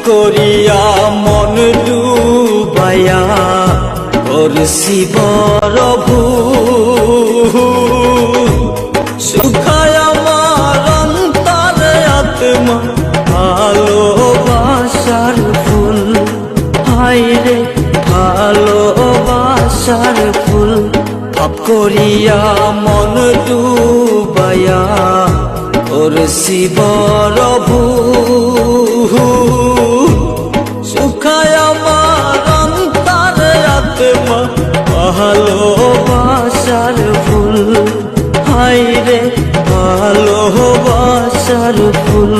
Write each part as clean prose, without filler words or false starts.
করিয়া মন ডুবাইয়া করছি বড় ভুল। শুকায় আমার অন্তরে আত্মা ভালোবাসার ফুল, হায়রে ভালোবাসার ফুল। পাপ করিয়া মন ডুবাইয়া করছি বড় ভুল। শুকায় আমার অন্তরে আত্মা ভালোবাসার ফুল, হায়রে ভালোবাসার ফুল।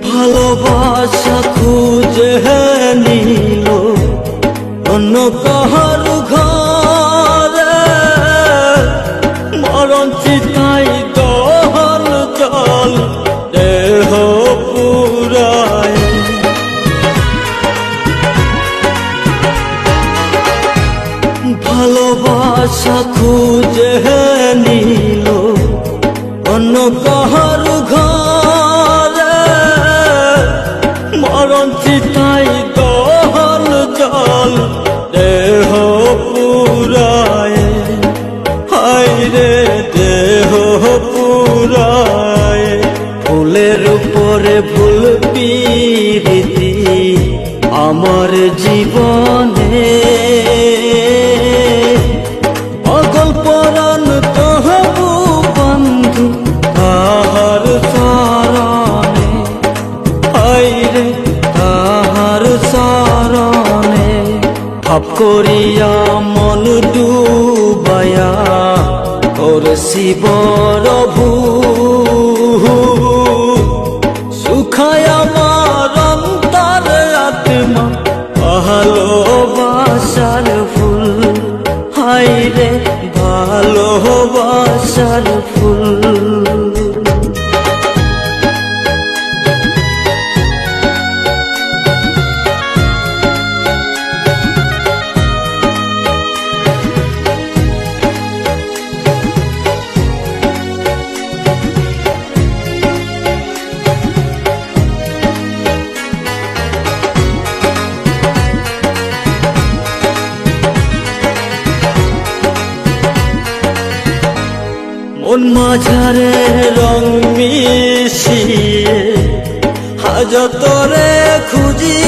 ভালোবাসা খুঁজে নিল অন্য কাহার ঘরে, মরণ চিতাই দহল জল দেহ পুরায়। ভালোবাসা খুঁজে নিল অন্য কাহার ঘরে, মরণ চিতাই দহল জল দেহ পুরায়। হায়রে দেহ পুরায়। ফুলের উপরে ফুল পিরিতি আমার জীবনে, পাগল পরাণ তহবু বন্ধু তাহার চরণে, হায়রে তাহার চরণে। পাপ করিয়া মন ডুবাইয়া করছি বড় ভুল। শুকায় আমার অন্তরে আত্মা ভালোবাসার ফুল, হায়রে ভালোবাসার ফুল। মন মাঝারে রং মিশিয়ে হাজতরে খুঁজি,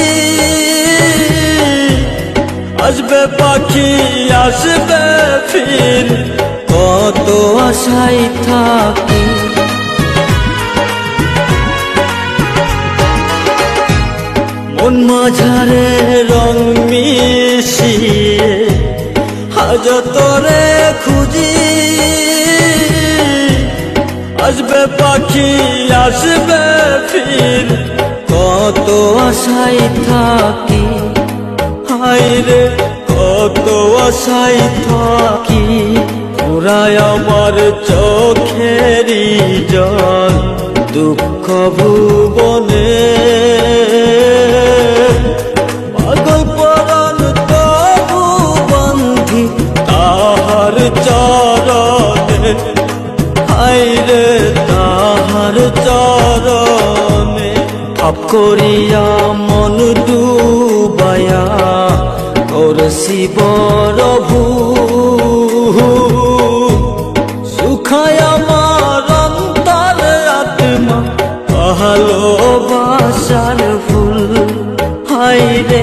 আসবে পাখি আসবে ফির কত আশায় থাকি। মন মাঝারে রং মিশিয়ে হাজতরে খুঁজি, আসবে পাখি আসবে ফির কত আশায় থাকি। হায়রে কত আশায় থাকি। পুরায় আমার চোখেরই জল দুঃখ ভুবনে, পাগল পরাণ তবু বন্ধি তাহার চরণে, হায়রে তাহার চরণে। পাপ করিয়া মন ডুবাইয়া করছি বড় ভুল। শুকায় আমার অন্তরে আত্মা ভালোবাসার ফুল, হায়রে